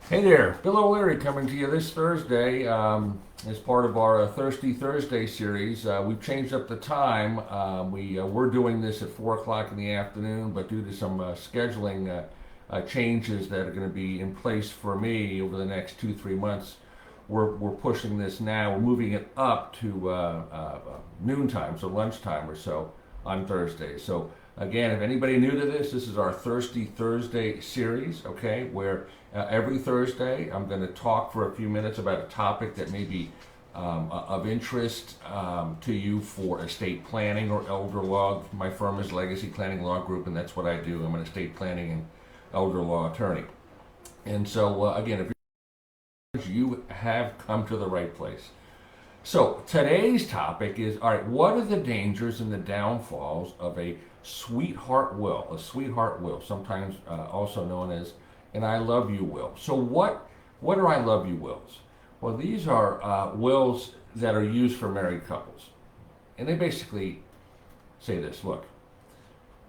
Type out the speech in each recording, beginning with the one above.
Hey there, Bill O'Leary coming to you this Thursday as part of our Thirsty Thursday series. We've changed up the time. We were doing this at 4 o'clock in the afternoon, but due to some scheduling changes that are going to be in place for me over the next 2, 3 months, we're pushing this now. We're moving it up to noontime, so lunchtime or so on Thursday. So again, if anybody new to this, this is our Thirsty Thursday series, okay, where every Thursday I'm going to talk for a few minutes about a topic that may be of interest to you for estate planning or elder law. My firm is Legacy Planning Law Group, and that's what I do. I'm an estate planning and elder law attorney. And so, again, if you have come to the right place. So today's topic is, all right, what are the dangers and the downfalls of a sweetheart will? A sweetheart will, sometimes also known as an I love you will. So what are I love you wills? Well, these are wills that are used for married couples. And they basically say this: look,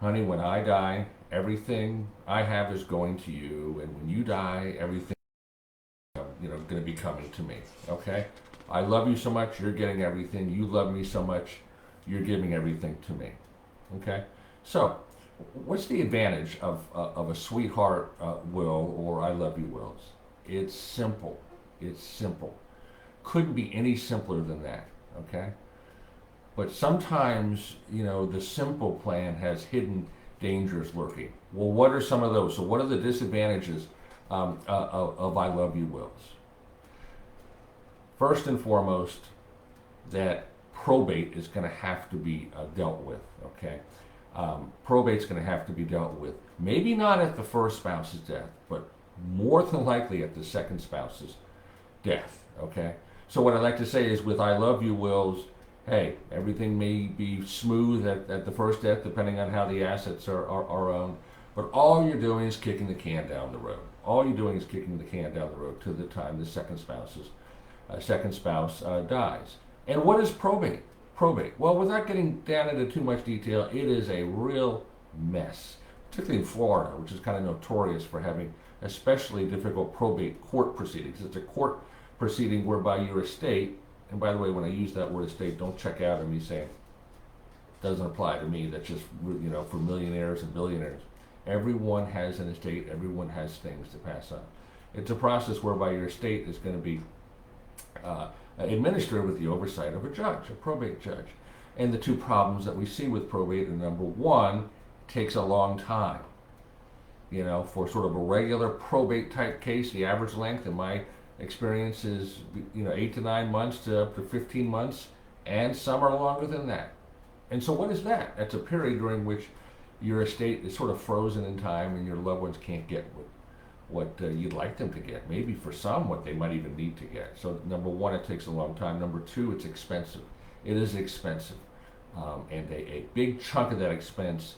honey, when I die, everything I have is going to you, and when you die, everything going to be coming to me. Okay, I love you so much, you're getting everything. You love me so much, you're giving everything to me. Okay, so what's the advantage of a sweetheart will or I love you wills? It's simple. It's simple. Couldn't be any simpler than that. Okay, but sometimes the simple plan has hidden dangers lurking. Well, what are some of those? So what are the disadvantages of I love you wills? First and foremost, that probate is going to have to be dealt with. Okay, probate's going to have to be dealt with. Maybe not at the first spouse's death, but more than likely at the second spouse's death. Okay, so what I like to say is, with I love you wills, hey, everything may be smooth at the first death, depending on how the assets are owned. But all you're doing is kicking the can down the road. All you're doing is kicking the can down the road to the time the second spouse dies. And what is probate? Probate. Well, without getting down into too much detail, it is a real mess, particularly in Florida, which is kind of notorious for having especially difficult probate court proceedings. It's a court proceeding whereby your estate, and by the way, when I use that word estate, don't check out on me saying it doesn't apply to me. That's just for millionaires and billionaires. Everyone has an estate. Everyone has things to pass on. It's a process whereby your estate is going to be administered with the oversight of a judge, a probate judge. And the two problems that we see with probate are, number one, it takes a long time. For sort of a regular probate type case, the average length in my experience is 8 to 9 months to up to 15 months, and some are longer than that. And so what is that? That's a period during which your estate is sort of frozen in time and your loved ones can't get what you'd like them to get. Maybe for some, what they might even need to get. So number one, it takes a long time. Number two, it's expensive. It is expensive. And a big chunk of that expense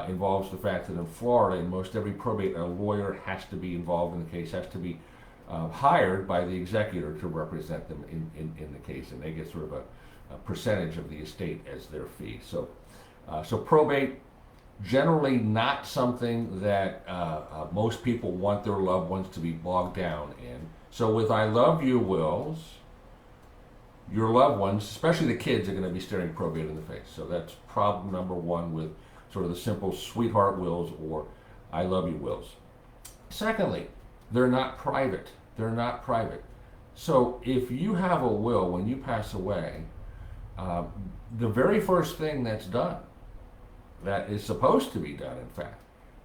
involves the fact that in Florida, in most every probate, a lawyer has to be involved in the case, has to be hired by the executor to represent them in the case, and they get sort of a percentage of the estate as their fee. So probate, generally not something that most people want their loved ones to be bogged down in. So with I love you wills, your loved ones, especially the kids, are going to be staring probate in the face. So that's problem number one with sort of the simple sweetheart wills or I love you wills. Secondly, they're not private. They're not private. So if you have a will when you pass away, the very first thing that's done, that is supposed to be done, in fact,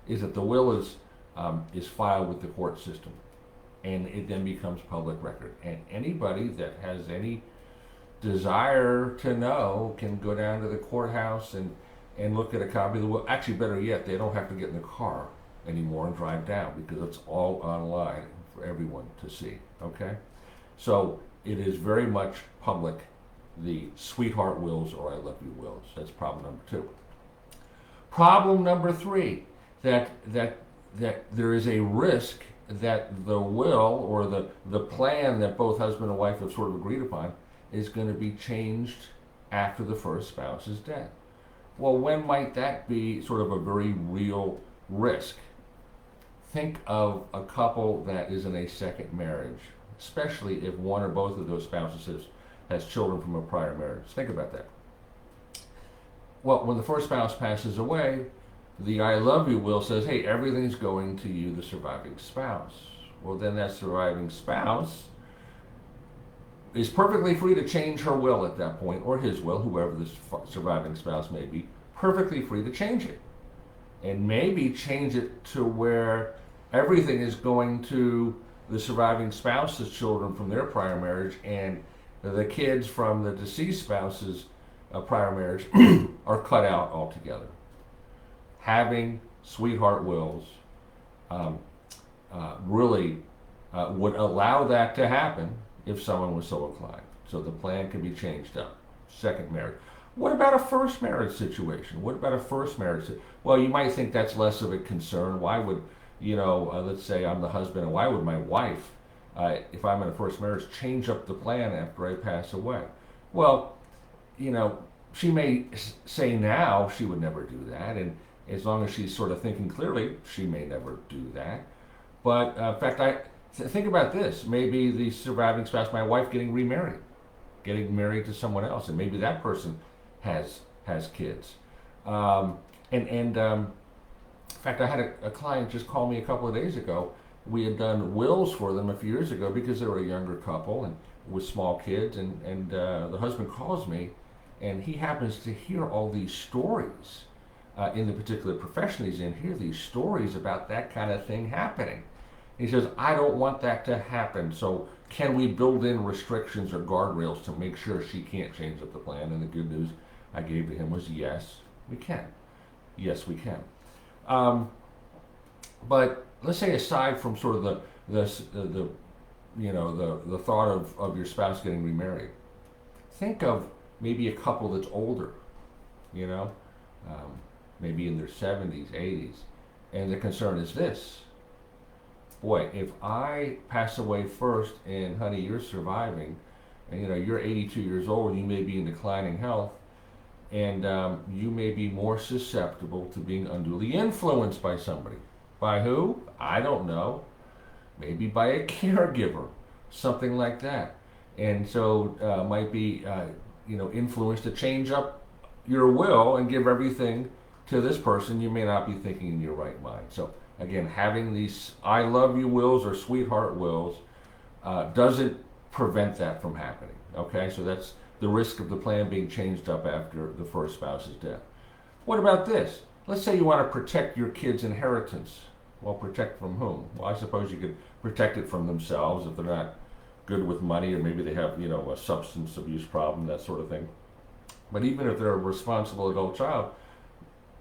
is that the will is filed with the court system, and it then becomes public record. And anybody that has any desire to know can go down to the courthouse and look at a copy of the will. Actually, better yet, they don't have to get in the car anymore and drive down, because it's all online for everyone to see. Okay, so it is very much public. The sweetheart wills or I love you wills. That's problem number two. Problem number three, that there is a risk that the will or the plan that both husband and wife have sort of agreed upon is going to be changed after the first spouse's death. Well, when might that be sort of a very real risk? think of a couple that is in a second marriage, especially if one or both of those spouses has children from a prior marriage. Think about that. Well, when the first spouse passes away, the I love you will says, hey, everything's going to you, the surviving spouse. Well, then that surviving spouse is perfectly free to change her will at that point, or his will, whoever the surviving spouse may be, perfectly free to change it. And maybe change it to where everything is going to the surviving spouse's children from their prior marriage, and the kids from the deceased spouse's prior marriage are cut out altogether. Having sweetheart wills really would allow that to happen if someone was so inclined. So the plan can be changed up. Second marriage. What about a first marriage situation? What about a first marriage? Well, you might think that's less of a concern. Why would, let's say I'm the husband, and why would my wife, if I'm in a first marriage, change up the plan after I pass away? Well, she may say now she would never do that, and as long as she's sort of thinking clearly, she may never do that. But in fact, think about this. Maybe the surviving spouse, my wife, getting married to someone else, and maybe that person has kids. In fact, I had a client just call me a couple of days ago. We had done wills for them a few years ago because they were a younger couple and with small kids, and the husband calls me, and he happens to hear all these stories in the particular profession he's in, hear these stories about that kind of thing happening. He says, I don't want that to happen, so can we build in restrictions or guardrails to make sure she can't change up the plan? And the good news I gave to him was yes, we can. Yes, we can. But let's say aside from sort of the thought of your spouse getting remarried, think of maybe a couple that's older, maybe in their 70s, 80s, and the concern is this. Boy, if I pass away first and honey, you're surviving, and you're 82 years old, and you may be in declining health, and you may be more susceptible to being unduly influenced by somebody. By who? I don't know. Maybe by a caregiver, something like that. And so might be influenced to change up your will and give everything to this person. You may not be thinking in your right mind. So again, having these I love you wills or sweetheart wills doesn't prevent that from happening. Okay, so that's the risk of the plan being changed up after the first spouse's death. What about this? Let's say you want to protect your kids' inheritance. Well, protect from whom? Well, I suppose you could protect it from themselves if they're not good with money, or maybe they have, a substance abuse problem, that sort of thing. But even if they're a responsible adult child,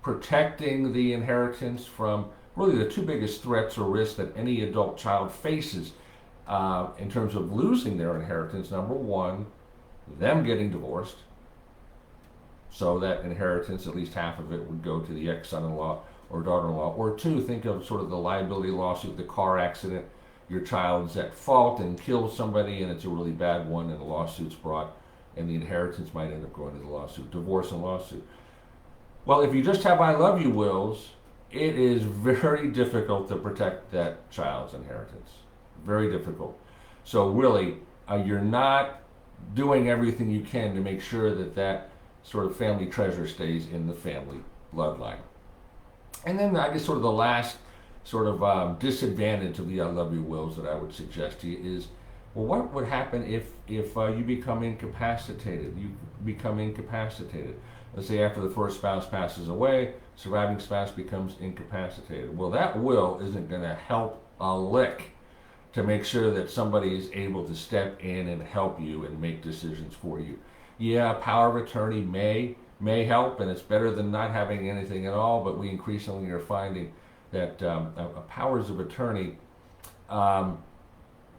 protecting the inheritance from really the two biggest threats or risks that any adult child faces in terms of losing their inheritance. Number one, them getting divorced, so that inheritance, at least half of it, would go to the ex-son-in-law or daughter-in-law. Or two, think of sort of the liability lawsuit, the car accident, your child's at fault and kills somebody, and it's a really bad one, and the lawsuit's brought, and the inheritance might end up going to the lawsuit, divorce and lawsuit. Well, if you just have I love you wills, it is very difficult to protect that child's inheritance. Very difficult. So really, you're not doing everything you can to make sure that that sort of family treasure stays in the family bloodline. And then I guess sort of the last sort of disadvantage of the I love you wills that I would suggest to you is, well, what would happen if you become incapacitated? You become incapacitated. Let's say after the first spouse passes away, surviving spouse becomes incapacitated. Well, that will isn't going to help a lick to make sure that somebody is able to step in and help you and make decisions for you. Yeah, power of attorney may help, and it's better than not having anything at all, but we increasingly are finding that powers of attorney,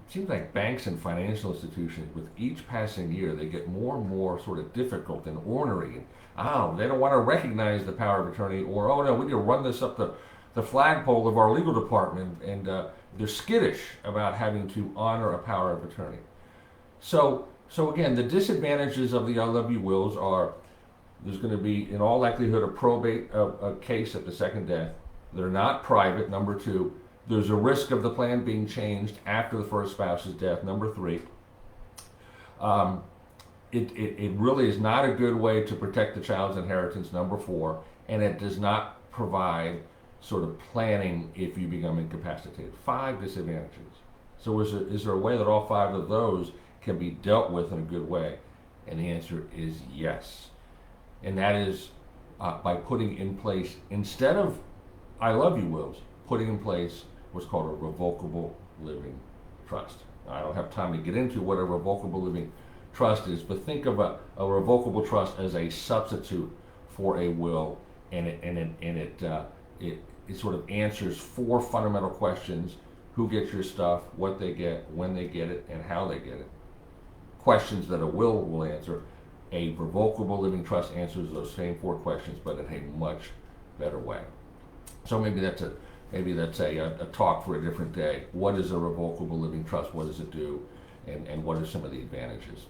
seems like banks and financial institutions, with each passing year, they get more and more sort of difficult and ornery. And, they don't want to recognize the power of attorney, or, oh no, we need to run this up the flagpole of our legal department, and they're skittish about having to honor a power of attorney. So again, the disadvantages of the I love you wills are there's going to be, in all likelihood, a probate case at the second death. They're not private. Number two, There's a risk of the plan being changed after the first spouse's death. Number 3, it really is not a good way to protect the child's inheritance. Number 4, and it does not provide sort of planning if you become incapacitated. 5 disadvantages. So is there a way that all 5 of those can be dealt with in a good way? And the answer is yes. And that is by putting in place, instead of I love you wills, putting in place what's called a revocable living trust. Now, I don't have time to get into what a revocable living trust is, but think of a revocable trust as a substitute for a will, and it sort of answers 4 fundamental questions: who gets your stuff, what they get, when they get it, and how they get it. Questions that a will answer. A revocable living trust answers those same 4 questions, but in a much better way. So maybe that's a talk for a different day. What is a revocable living trust? What does it do? And what are some of the advantages?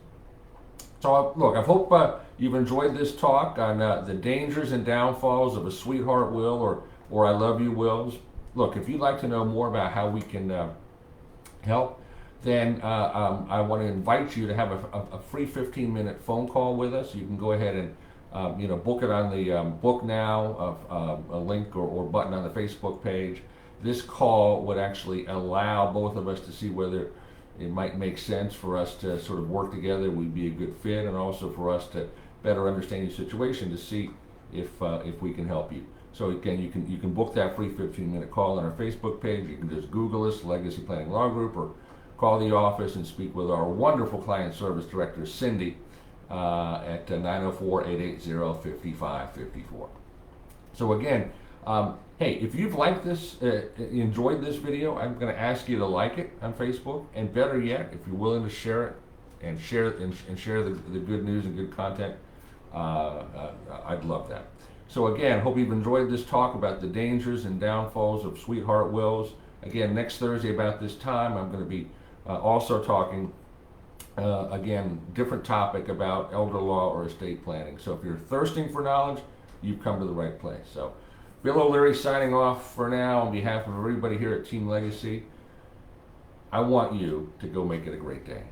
So look, I hope you've enjoyed this talk on the dangers and downfalls of a sweetheart will or I love you wills. Look, if you'd like to know more about how we can help, then I want to invite you to have a free 15-minute phone call with us. You can go ahead and book it on the Book Now, a link or button on the Facebook page. This call would actually allow both of us to see whether it might make sense for us to sort of work together, we'd be a good fit, and also for us to better understand your situation to see if we can help you. So again, you can book that free 15-minute call on our Facebook page. You can just Google us, Legacy Planning Law Group, or call the office and speak with our wonderful client service director, Cindy, at 904-880-5554. So again, hey, if you've liked this, enjoyed this video, I'm going to ask you to like it on Facebook, and better yet, if you're willing to share it and share the good news and good content, I'd love that. So again, hope you've enjoyed this talk about the dangers and downfalls of sweetheart wills. Again, next Thursday about this time, I'm going to be also talking, again, different topic about elder law or estate planning. So if you're thirsting for knowledge, you've come to the right place. So Bill O'Leary signing off for now on behalf of everybody here at Team Legacy. I want you to go make it a great day.